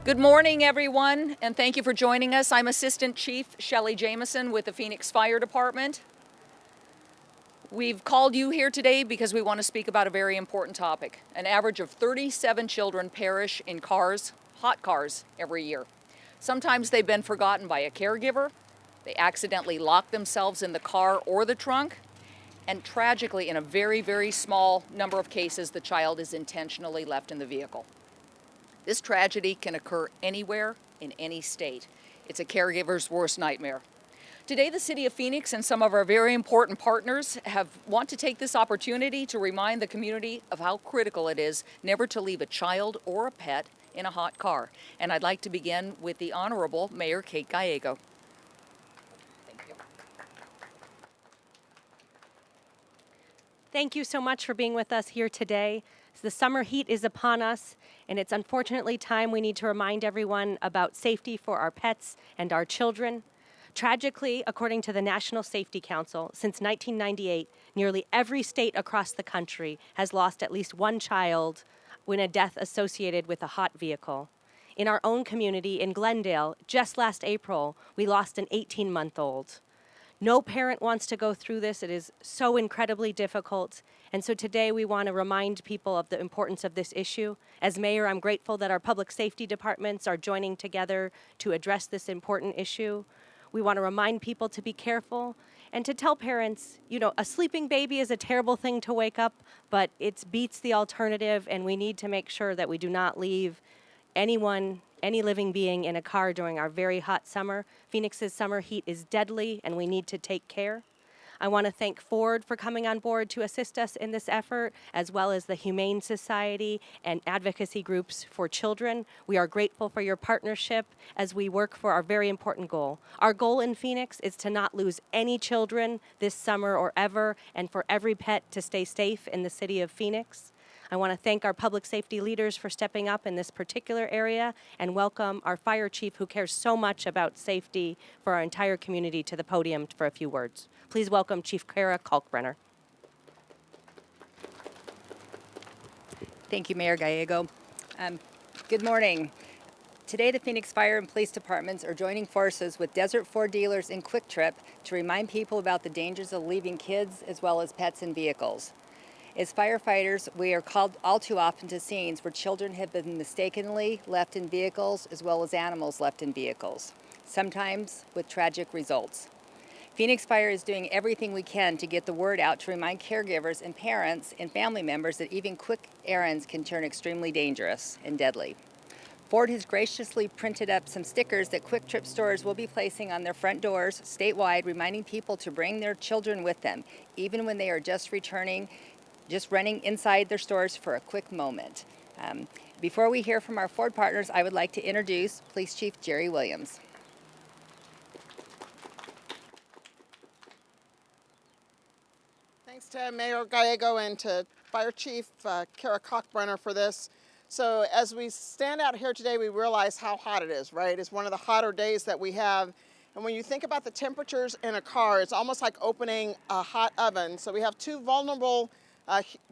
Good morning, everyone, and thank you for joining us. I'm Assistant Chief Shelley Jameson with the Phoenix Fire Department. We've called you here today because we want to speak about a very important topic. An average of 37 children perish in cars, hot cars, every year. Sometimes they've been forgotten by a caregiver, they accidentally lock themselves in the car or the trunk, and tragically, in a very, very small number of cases, the child is intentionally left in the vehicle. This tragedy can occur anywhere in any state. It's a caregiver's worst nightmare. Today, the City of Phoenix and some of our very important partners want to take this opportunity to remind the community of how critical it is never to leave a child or a pet in a hot car. And I'd like to begin with the Honorable Mayor Kate Gallego. Thank you. Thank you so much for being with us here today. The summer heat is upon us, and it's unfortunately time we need to remind everyone about safety for our pets and our children. Tragically, according to the National Safety Council, since 1998, nearly every state across the country has lost at least one child in a death associated with a hot vehicle. In our own community in Glendale, just last April, we lost an 18-month-old. No parent wants to go through this. It is so incredibly difficult. And so today we want to remind people of the importance of this issue. As mayor, I'm grateful that our public safety departments are joining together to address this important issue. We want to remind people to be careful and to tell parents, you know, a sleeping baby is a terrible thing to wake up, but it beats the alternative, and we need to make sure that we do not leave anyone, any living being in a car during our very hot summer. Phoenix's summer heat is deadly, and we need to take care. I want to thank Ford for coming on board to assist us in this effort, as well as the Humane Society and advocacy groups for children. We are grateful for your partnership as we work for our very important goal. Our goal in Phoenix is to not lose any children this summer or ever, and for every pet to stay safe in the city of Phoenix. I want to thank our public safety leaders for stepping up in this particular area and welcome our fire chief, who cares so much about safety for our entire community, to the podium for a few words. Please welcome Chief Kara Kalkbrenner. Thank you, Mayor Gallego. Good morning. Today, the Phoenix Fire and Police Departments are joining forces with Desert Ford dealers in QuikTrip to remind people about the dangers of leaving kids as well as pets in vehicles. As firefighters, we are called all too often to scenes where children have been mistakenly left in vehicles as well as animals left in vehicles, sometimes with tragic results. Phoenix Fire is doing everything we can to get the word out to remind caregivers and parents and family members that even quick errands can turn extremely dangerous and deadly. Ford has graciously printed up some stickers that QuikTrip stores will be placing on their front doors statewide, reminding people to bring their children with them, even when they are just running inside their stores for a quick moment. Before we hear from our Ford partners, I would like to introduce Police Chief Jerry Williams. Thanks to Mayor Gallego and to Fire Chief Kara Kalkbrenner for this. So as we stand out here today, we realize how hot it is, right? It's one of the hotter days that we have. And when you think about the temperatures in a car, it's almost like opening a hot oven. So we have two vulnerable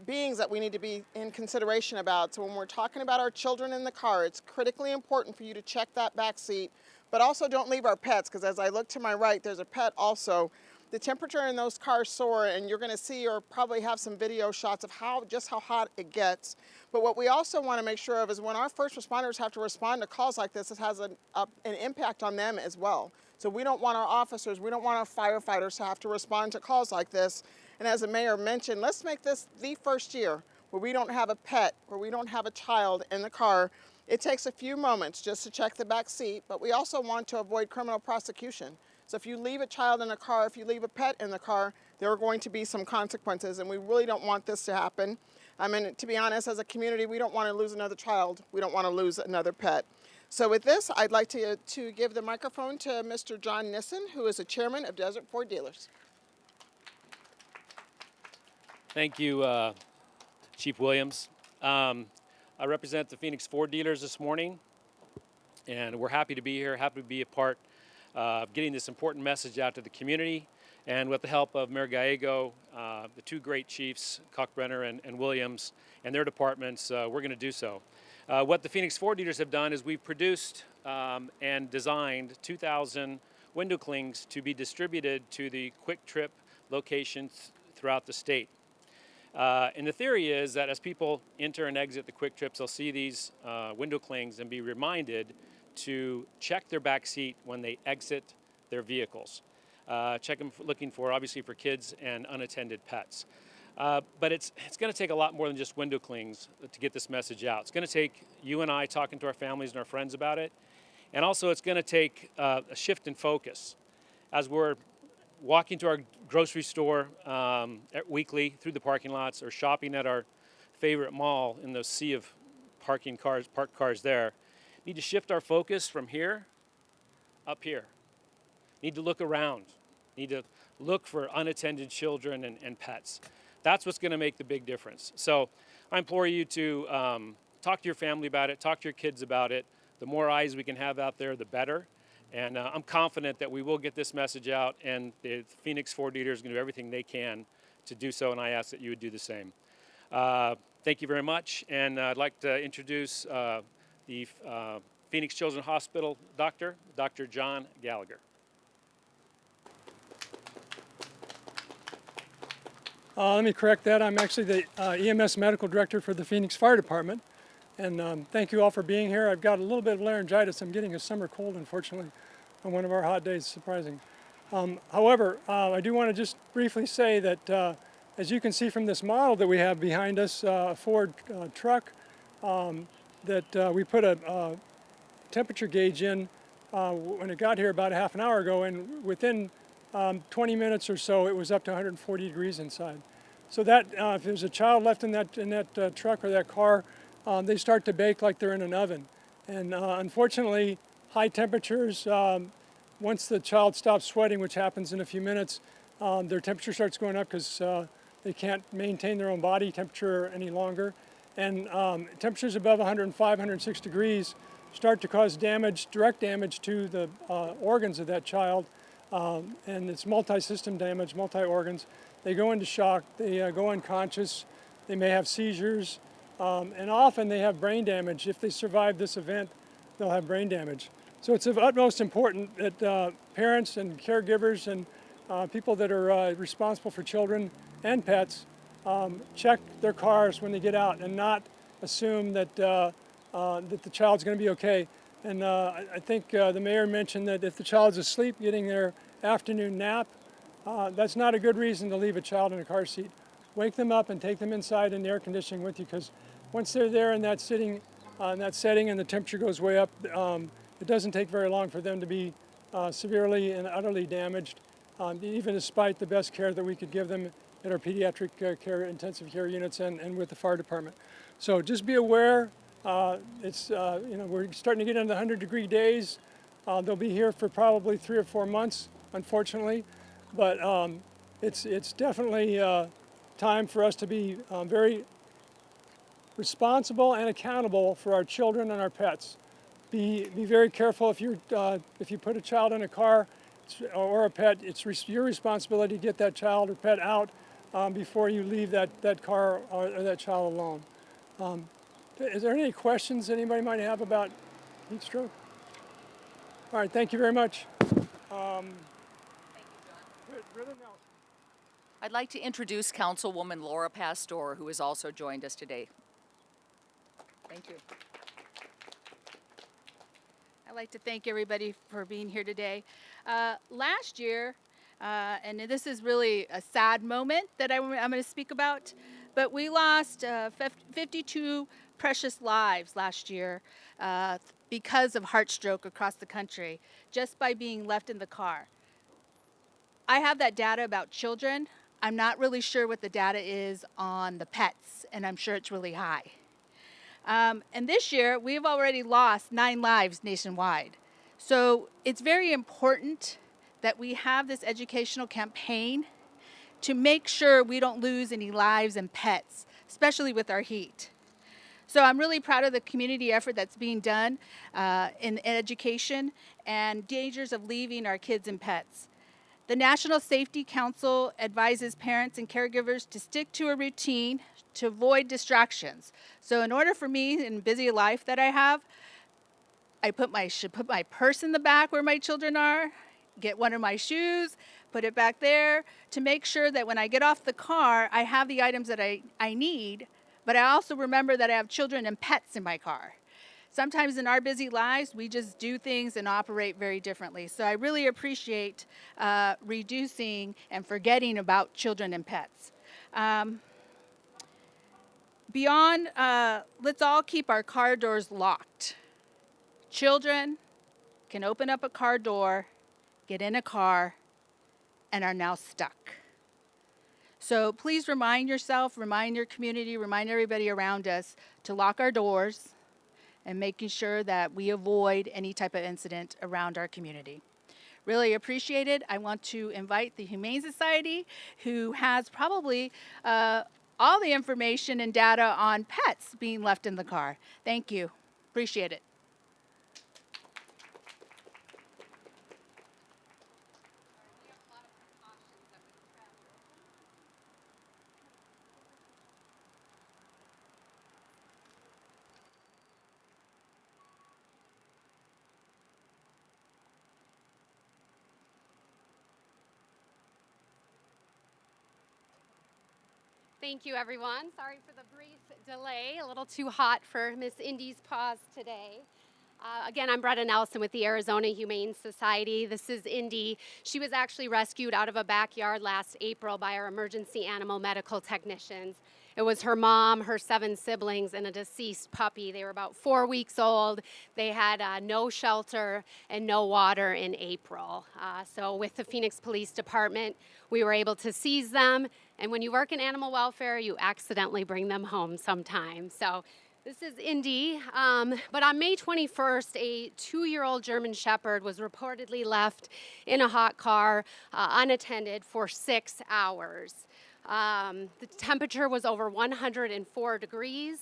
beings that we need to be in consideration about. So when we're talking about our children in the car, it's critically important for you to check that back seat, but also don't leave our pets, because as I look to my right, there's a pet also. The temperature in those cars soar, and you're going to see or probably have some video shots of just how hot it gets. But what we also want to make sure of is when our first responders have to respond to calls like this, it has an impact on them as well. So we don't want our officers, we don't want our firefighters to have to respond to calls like this. And as the mayor mentioned, let's make this the first year where we don't have a pet, where we don't have a child in the car. It takes a few moments just to check the back seat, but we also want to avoid criminal prosecution. So if you leave a child in a car, if you leave a pet in the car, there are going to be some consequences, and we really don't want this to happen. I mean, to be honest, as a community, we don't want to lose another child. We don't want to lose another pet. So with this, I'd like to give the microphone to Mr. John Nissen, who is the chairman of Desert Ford Dealers. Thank you, Chief Williams. I represent the Phoenix Ford dealers this morning, and we're happy to be here, happy to be a part of getting this important message out to the community. And with the help of Mayor Gallego, the two great chiefs, Kalkbrenner and Williams, and their departments, we're going to do so. What the Phoenix Ford dealers have done is we've produced and designed 2,000 window clings to be distributed to the QuikTrip locations throughout the state. And the theory is that as people enter and exit the QuikTrips, they'll see these window clings and be reminded to check their back seat when they exit their vehicles. Check them looking for, obviously, for kids and unattended pets. But it's going to take a lot more than just window clings to get this message out. It's going to take you and I talking to our families and our friends about it. And also it's going to take a shift in focus. As we're walking to our grocery store weekly through the parking lots or shopping at our favorite mall in the sea of parked cars there, need to shift our focus from here up here. Need to look around. Need to look for unattended children and pets. That's what's going to make the big difference. So I implore you to talk to your family about it, talk to your kids about it. The more eyes we can have out there, the better. And I'm confident that we will get this message out, and the Phoenix Ford dealers are going to do everything they can to do so, and I ask that you would do the same. Thank you very much, and I'd like to introduce the Phoenix Children's Hospital doctor, Dr. John Gallagher. Let me correct that. I'm actually the EMS medical director for the Phoenix Fire Department. And thank you all for being here. I've got a little bit of laryngitis. I'm getting a summer cold, unfortunately, on one of our hot days, surprising. However, I do want to just briefly say that as you can see from this model that we have behind us, a Ford truck, that we put a temperature gauge in when it got here about a half an hour ago, and within 20 minutes or so, it was up to 140 degrees inside. So that if there's a child left in that truck or that car, they start to bake like they're in an oven. And unfortunately, high temperatures, once the child stops sweating, which happens in a few minutes, their temperature starts going up because they can't maintain their own body temperature any longer. And temperatures above 105, 106 degrees start to cause damage, direct damage to the organs of that child. And it's multi-system damage, multi-organs. They go into shock, they go unconscious, they may have seizures, and often they have brain damage. If they survive this event, they'll have brain damage. So it's of utmost importance that parents and caregivers and people that are responsible for children and pets check their cars when they get out and not assume that, that the child's going to be okay. And I think the mayor mentioned that if the child's asleep getting their afternoon nap, that's not a good reason to leave a child in a car seat. Wake them up and take them inside in the air conditioning with you, because once they're there in that setting and the temperature goes way up, it doesn't take very long for them to be severely and utterly damaged, even despite the best care that we could give them at our pediatric care, intensive care units and with the fire department. So just be aware. We're starting to get into the 100-degree days. They'll be here for probably 3 or 4 months, unfortunately, but it's definitely time for us to be very responsible and accountable for our children and our pets. Be very careful if you put a child in a car or a pet. It's your responsibility to get that child or pet out before you leave that car or that child alone. Is there any questions anybody might have about heat stroke? All right, thank you very much. Thank you, John. I'd like to introduce Councilwoman Laura Pastor, who has also joined us today. Thank you. I'd like to thank everybody for being here today. Last year, and this is really a sad moment that I'm going to speak about, but we lost 52 precious lives last year because of heart stroke across the country, just by being left in the car. I have that data about children. I'm not really sure what the data is on the pets, and I'm sure it's really high. And this year, we've already lost 9 lives nationwide. So it's very important that we have this educational campaign to make sure we don't lose any lives and pets, especially with our heat. So I'm really proud of the community effort that's being done in education and dangers of leaving our kids and pets. The National Safety Council advises parents and caregivers to stick to a routine to avoid distractions. So in order for me in busy life that I have, I should put my purse in the back where my children are, get one of my shoes, put it back there to make sure that when I get off the car, I have the items that I need, but I also remember that I have children and pets in my car. Sometimes in our busy lives, we just do things and operate very differently. So I really appreciate reducing and forgetting about children and pets. Let's all keep our car doors locked. Children can open up a car door, get in a car, and are now stuck. So please remind yourself, remind your community, remind everybody around us to lock our doors and making sure that we avoid any type of incident around our community. Really appreciate it. I want to invite the Humane Society, who has probably all the information and data on pets being left in the car. Thank you. Appreciate it. Thank you, everyone. Sorry for the brief delay. A little too hot for Miss Indy's pause today. Again, I'm Bretta Nelson with the Arizona Humane Society. This is Indy. She was actually rescued out of a backyard last April by our emergency animal medical technicians. It was her mom, her 7 siblings, and a deceased puppy. They were about 4 weeks old. They had no shelter and no water in April. So with the Phoenix Police Department, we were able to seize them. And when you work in animal welfare, you accidentally bring them home sometimes. So this is Indy. But on May 21st, a 2-year-old German Shepherd was reportedly left in a hot car unattended for 6 hours. The temperature was over 104 degrees.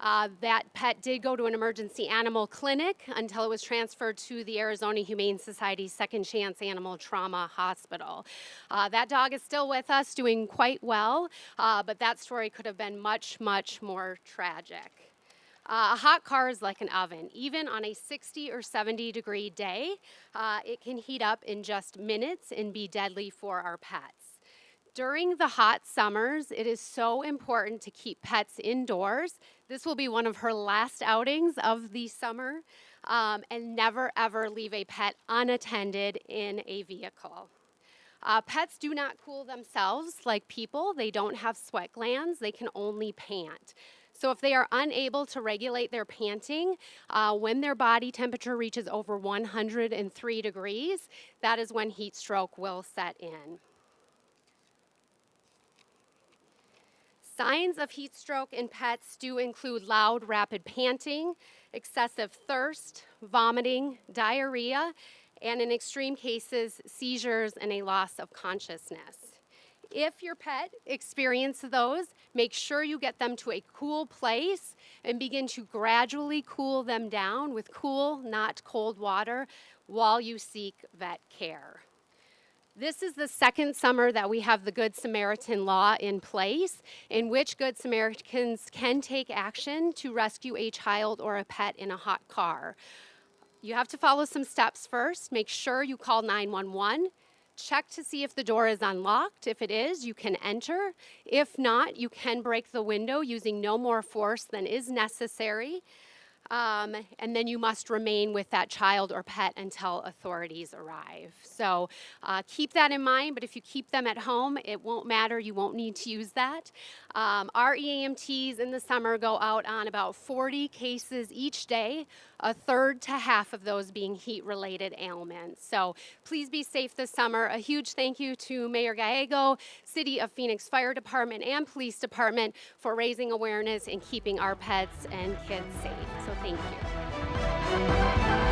That pet did go to an emergency animal clinic until it was transferred to the Arizona Humane Society Second Chance Animal Trauma Hospital. That dog is still with us, doing quite well, but that story could have been much, much more tragic. A hot car is like an oven. Even on a 60 or 70 degree day, it can heat up in just minutes and be deadly for our pets. During the hot summers, it is so important to keep pets indoors. This will be one of her last outings of the summer, and never ever leave a pet unattended in a vehicle. Pets do not cool themselves like people. They don't have sweat glands. They can only pant. So if they are unable to regulate their panting, when their body temperature reaches over 103 degrees, that is when heat stroke will set in. Signs of heat stroke in pets do include loud, rapid panting, excessive thirst, vomiting, diarrhea, and in extreme cases, seizures and a loss of consciousness. If your pet experiences those, make sure you get them to a cool place and begin to gradually cool them down with cool, not cold water while you seek vet care. This is the second summer that we have the Good Samaritan law in place, in which Good Samaritans can take action to rescue a child or a pet in a hot car. You have to follow some steps first. Make sure you call 911. Check to see if the door is unlocked. If it is, you can enter. If not, you can break the window using no more force than is necessary. And then you must remain with that child or pet until authorities arrive. So keep that in mind, but if you keep them at home, it won't matter. You won't need to use that. Our EAMTs in the summer go out on about 40 cases each day, a third to half of those being heat-related ailments. So please be safe this summer. A huge thank you to Mayor Gallego, City of Phoenix Fire Department, and Police Department for raising awareness and keeping our pets and kids safe. So thank you.